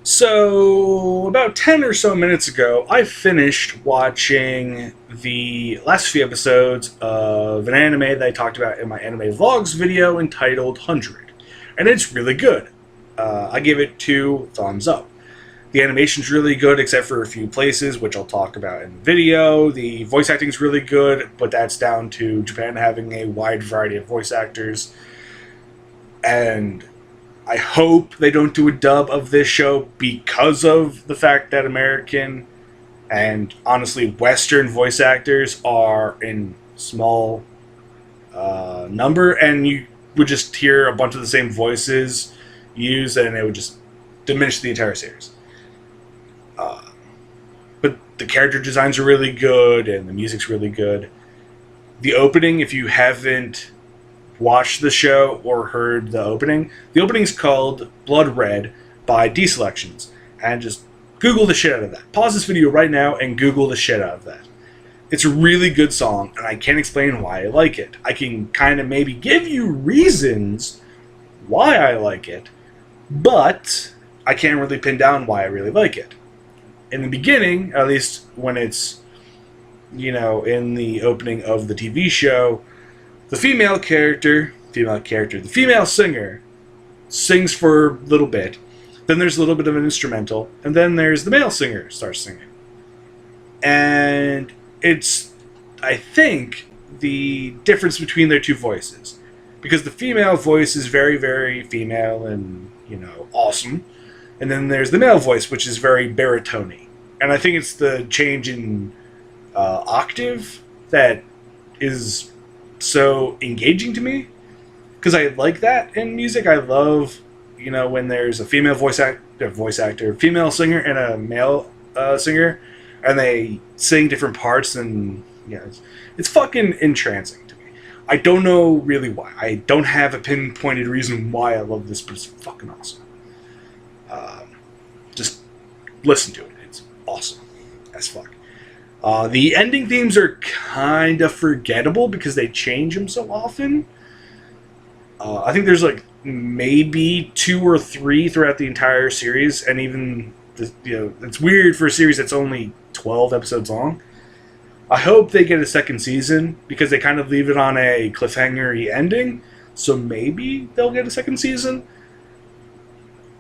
So, about 10 or so minutes ago, I finished watching the last few episodes of an anime that I talked about in my anime vlogs video entitled 100. And it's really good. I give it 2 thumbs up. The animation's really good, except for a few places, which I'll talk about in the video. The voice acting's really good, but that's down to Japan having a wide variety of voice actors. And I hope they don't do a dub of this show because of the fact that American and honestly Western voice actors are in small number, and you would just hear a bunch of the same voices used, and it would just diminish the entire series. But the character designs are really good, and the music's really good. The opening, if you haven't watched the show or heard the opening's called Blood Red by D-Selections. And just Google the shit out of that. Pause this video right now and Google the shit out of that. It's a really good song, and I can't explain why I like it. I can kind of maybe give you reasons why I like it, but I can't really pin down why I really like it. In the beginning, at least when it's, in the opening of the TV show, the female singer sings for a little bit. Then there's a little bit of an instrumental, and then there's the male singer starts singing. And it's, I think, the difference between their two voices. Because the female voice is very, very female and, awesome. And then there's the male voice, which is very baritone-y. And I think it's the change in octave that is so engaging to me, because I like that in music. I love, when there's a female female singer, and a male singer, and they sing different parts, and it's fucking entrancing to me. I don't know really why. I don't have a pinpointed reason why I love this, but it's fucking awesome. Just listen to it. It's awesome as fuck. The ending themes are kind of forgettable because they change them so often. I think there's maybe 2 or 3 throughout the entire series, and even it's weird for a series that's only 12 episodes long. I hope they get a second season because they kind of leave it on a cliffhanger-y ending, so maybe they'll get a second season.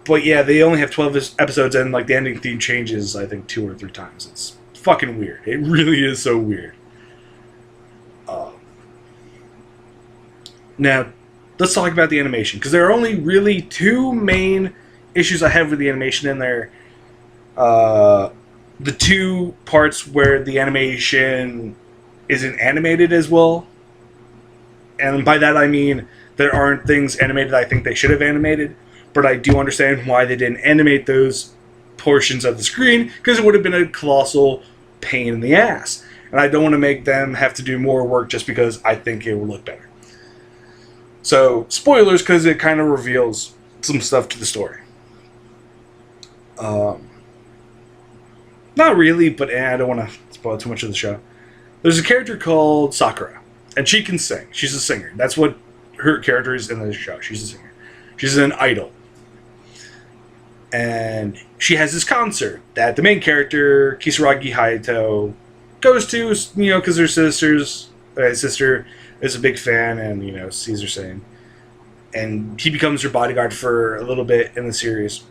But yeah, they only have 12 episodes, and the ending theme changes, I think, 2 or 3 times. It's fucking weird. It really is so weird. Now, let's talk about the animation, because there are only really 2 main issues I have with the animation in there. The 2 parts where the animation isn't animated as well. And by that I mean there aren't things animated I think they should have animated, but I do understand why they didn't animate those portions of the screen, because it would have been a colossal pain in the ass. And I don't want to make them have to do more work just because I think it will look better. So, spoilers, because it kind of reveals some stuff to the story. Not really, but I don't want to spoil too much of the show. There's a character called Sakura, and she can sing. She's a singer. That's what her character is in the show. She's a singer. She's an idol. And she has this concert that the main character, Kisaragi Hayato, goes to, because her sister is a big fan and, sees her sing. And he becomes her bodyguard for a little bit in the series.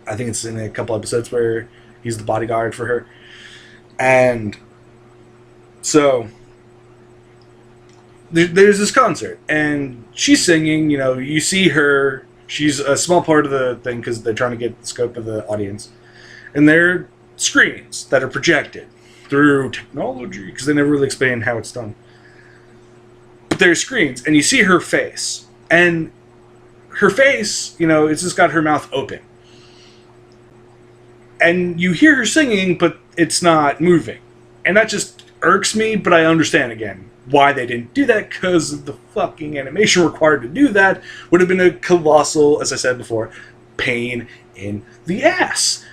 I think it's in a couple episodes where he's the bodyguard for her. And so there's this concert, and she's singing, you see her. She's a small part of the thing because they're trying to get the scope of the audience. And there are screens that are projected through technology, because they never really explain how it's done. But there are screens, and you see her face. And her face, it's just got her mouth open. And you hear her singing, but it's not moving. And that just irks me, but I understand again why they didn't do that, because the fucking animation required to do that would have been a colossal, as I said before, pain in the ass.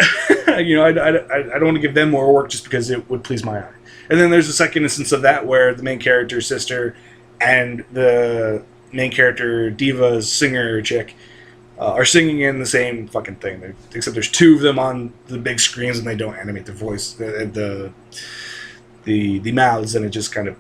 I don't want to give them more work just because it would please my eye. And then there's a second instance of that where the main character's sister and the main character, Diva's singer chick, are singing in the same fucking thing. Except there's two of them on the big screens and they don't animate their voice, the mouths, and it just kind of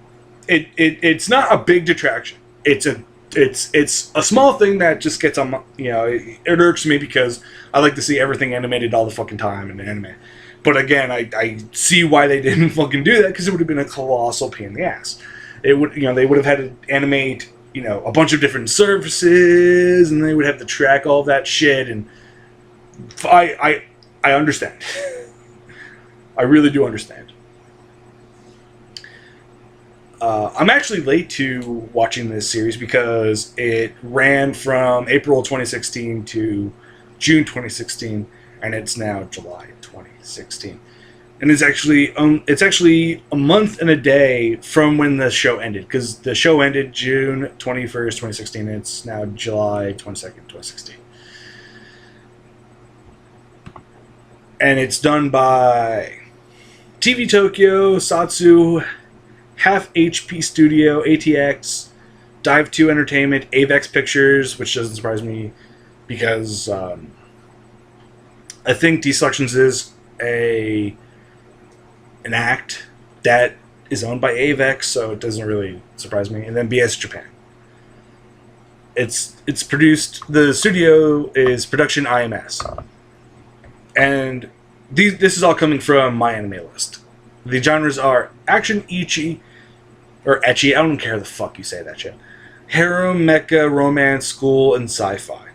it's not a big detraction. It's a small thing that just gets on. It irks me because I like to see everything animated all the fucking time in anime. But again, I see why they didn't fucking do that, because it would have been a colossal pain in the ass. It would, they would have had to animate, a bunch of different surfaces, and they would have to track all that shit. And I understand. I really do understand. I'm actually late to watching this series because it ran from April 2016 to June 2016, and it's now July 2016. And it's actually a month and a day from when the show ended, because the show ended June 21st, 2016, and it's now July 22nd, 2016. And it's done by TV Tokyo, Satsu, Half HP Studio, ATX, Dive 2 Entertainment, Avex Pictures, which doesn't surprise me because I think Destructions is an act that is owned by Avex, so it doesn't really surprise me. And then BS Japan. It's produced. The studio is Production IMS, and this is all coming from My Anime List. The genres are action, ecchi, or ecchi, I don't care the fuck you say that shit. Harem, mecha, romance, school, and sci-fi.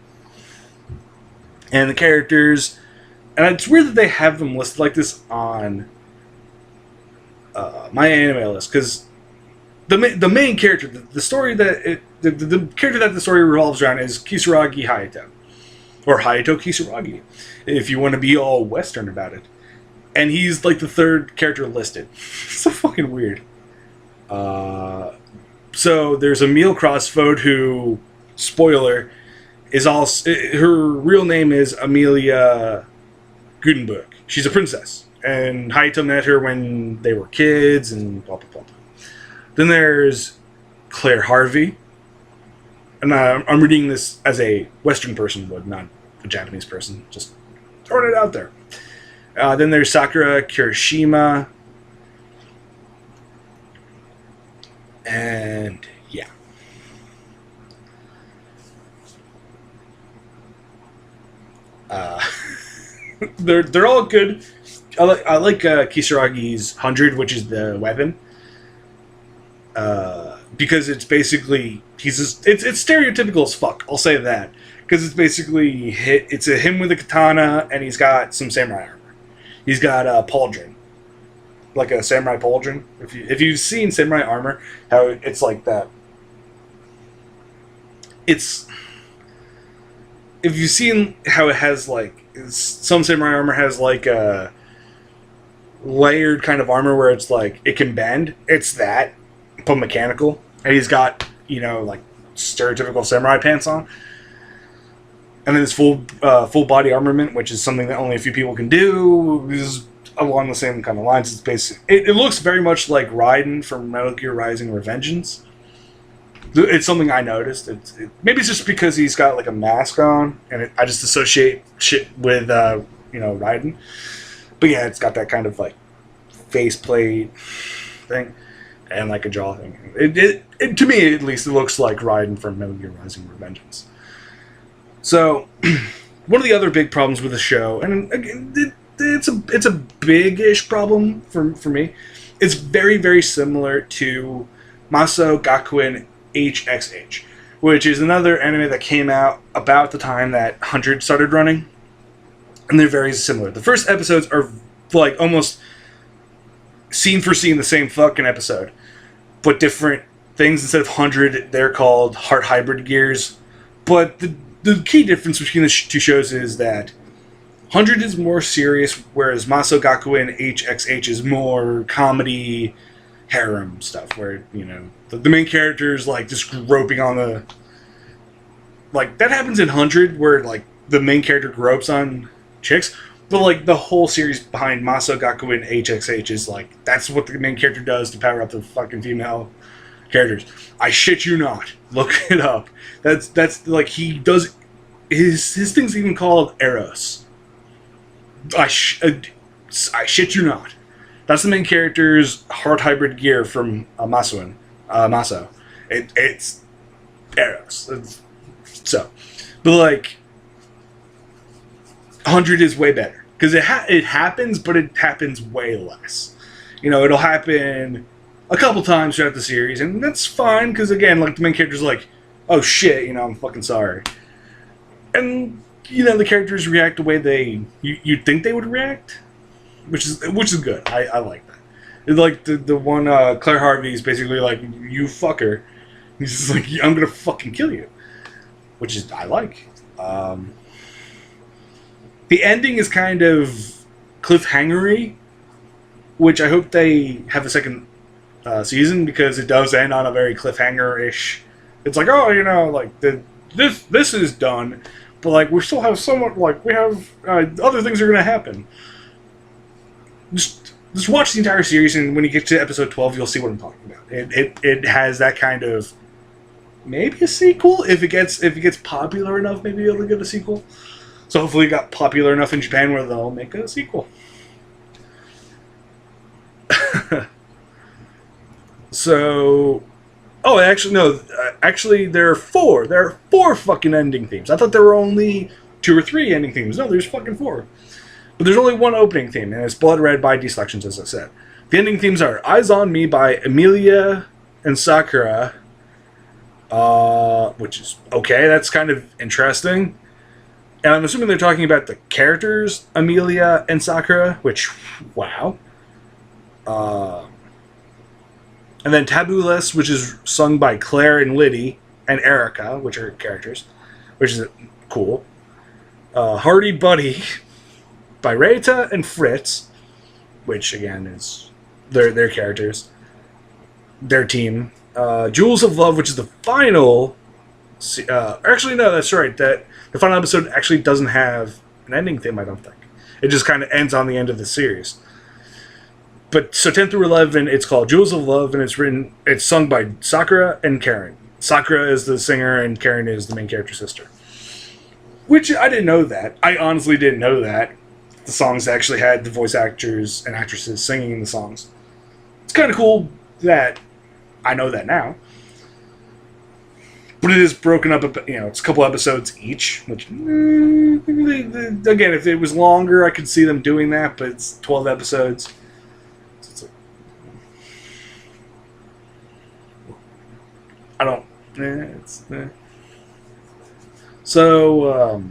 And the characters, and it's weird that they have them listed like this on My Anime List, because the main character, the story that the character that the story revolves around is Kisaragi Hayato, or Hayato Kisaragi, if you want to be all Western about it. And he's like the third character listed. It's so fucking weird. So there's Emile Crossfode, who, spoiler, is also, her real name is Amelia Gutenberg. She's a princess, and Hayato met her when they were kids, and blah blah blah. Then there's Claire Harvey, and I'm reading this as a Western person would, not a Japanese person. Just throwing it out there. Then there's Sakura Kirishima. And yeah. They're all good. I like Kisaragi's 100, which is the weapon. Because it's basically it's stereotypical as fuck. I'll say that, because it's basically it's him with a katana, and he's got some samurai armor. He's got a pauldron, like a samurai pauldron. If you've seen samurai armor, how it's like that. If you've seen how it has like some samurai armor has like a layered kind of armor where it's like it can bend. It's that, but mechanical, and he's got like stereotypical samurai pants on. And then this full body armament, which is something that only a few people can do, is along the same kind of lines. It's basic. It looks very much like Raiden from Metal Gear Rising: Revengeance. It's something I noticed. Maybe it's just because he's got like a mask on, and I just associate shit with Raiden. But yeah, it's got that kind of like faceplate thing and like a jaw thing. It to me at least, it looks like Raiden from Metal Gear Rising: Revengeance. So, one of the other big problems with the show, and again, it's a big-ish problem for me. It's very, very similar to Maso Gakuen HXH, which is another anime that came out about the time that 100 started running, and they're very similar. The first episodes are like almost scene for scene the same fucking episode, but different things. Instead of 100, they're called Heart Hybrid Gears. But the key difference between the two shows is that 100 is more serious, whereas Maso Gakuen HXH is more comedy, harem stuff, where, the main character is, like, just groping on the... Like, that happens in 100, where, like, the main character gropes on chicks, but, like, the whole series behind Maso Gakuen HXH is, like, that's what the main character does to power up the fucking female characters. I shit you not. Look it up. That's like, he does his thing's even called Eros. I shit you not. That's the main character's heart hybrid gear from Maso. It's Eros. So, but like, 100 is way better because it happens, but it happens way less. You know, it'll happen a couple times throughout the series, and that's fine because again, like the main character's like, "Oh shit," you know, I'm fucking sorry, and you know the characters react the way you'd think they would react, which is good. I like that. It's like the one Claire Harvey's basically like, "You fucker," he's just like, "I'm gonna fucking kill you," which is I like. The ending is kind of cliffhangery, which I hope they have a second season because it does end on a very cliffhanger-ish. It's like, oh, you know, like this is done, but like we still have somewhat like we have other things are going to happen. Just watch the entire series, and when you get to episode 12, you'll see what I'm talking about. It has that kind of maybe a sequel if it gets popular enough. Maybe it'll get a sequel. So hopefully it got popular enough in Japan where they'll make a sequel. So, oh, actually, no. Actually, there are four. There are four fucking ending themes. I thought there were only 2 or 3 ending themes. No, there's fucking 4. But there's only one opening theme, and it's Blood Red by Deselections, as I said. The ending themes are Eyes on Me by Emilia and Sakura, which is okay. That's kind of interesting. And I'm assuming they're talking about the characters, Emilia and Sakura, which, wow. And then Tabulous, which is sung by Claire and Liddy, and Erica, which are characters, which is cool. Hardy Buddy by Reita and Fritz, which, again, is their characters, their team. Jewels of Love, which is the final... actually, no, that's right. The final episode actually doesn't have an ending theme, I don't think. It just kind of ends on the end of the series. But so 10 through 11, it's called Jewels of Love, and it's sung by Sakura and Karen. Sakura is the singer, and Karen is the main character's sister. Which I didn't know that. I honestly didn't know that. The songs actually had the voice actors and actresses singing the songs. It's kind of cool that I know that now. But it is broken up, you know, it's a couple episodes each, which, again, if it was longer, I could see them doing that, but it's 12 episodes. So I don't, So,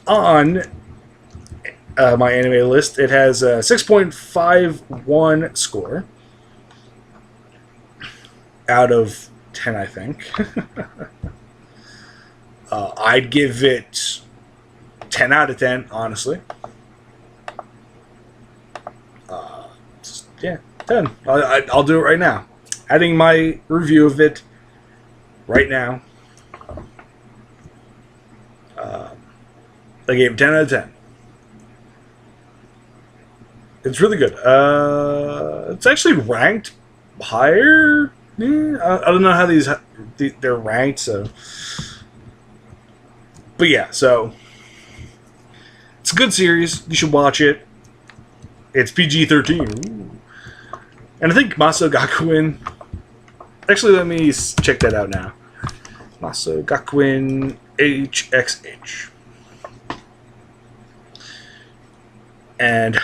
on my anime list, it has a 6.51 score out of 10, I think. I'd give it 10 out of 10, honestly. Yeah, 10. I'll do it right now. Adding my review of it right now. I gave it 10 out of 10. It's really good. It's actually ranked higher. I don't know how they're ranked, so. But yeah, so it's a good series. You should watch it. It's PG-13, and I think Maso Gakuen. Actually, let me check that out now. Maso Gakuen HXH, and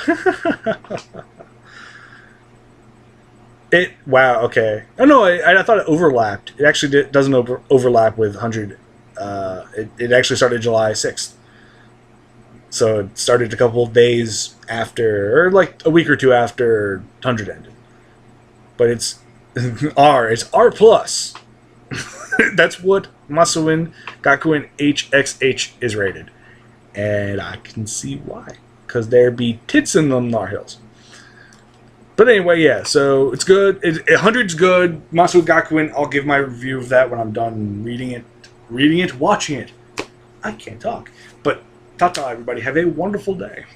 wow, okay. Oh no, I thought it overlapped. It actually doesn't overlap with 100. It actually started July 6th. So it started a couple of days after, or like a week or two after 100 ended. But it's R plus. That's what Masoin Gakuen HXH is rated. And I can see why. Because there be tits in them Nar Hills. But anyway, yeah, so it's good. 100's good. Maso Gakuen, I'll give my review of that when I'm done reading it, watching it. I can't talk. But ta-ta, everybody. Have a wonderful day.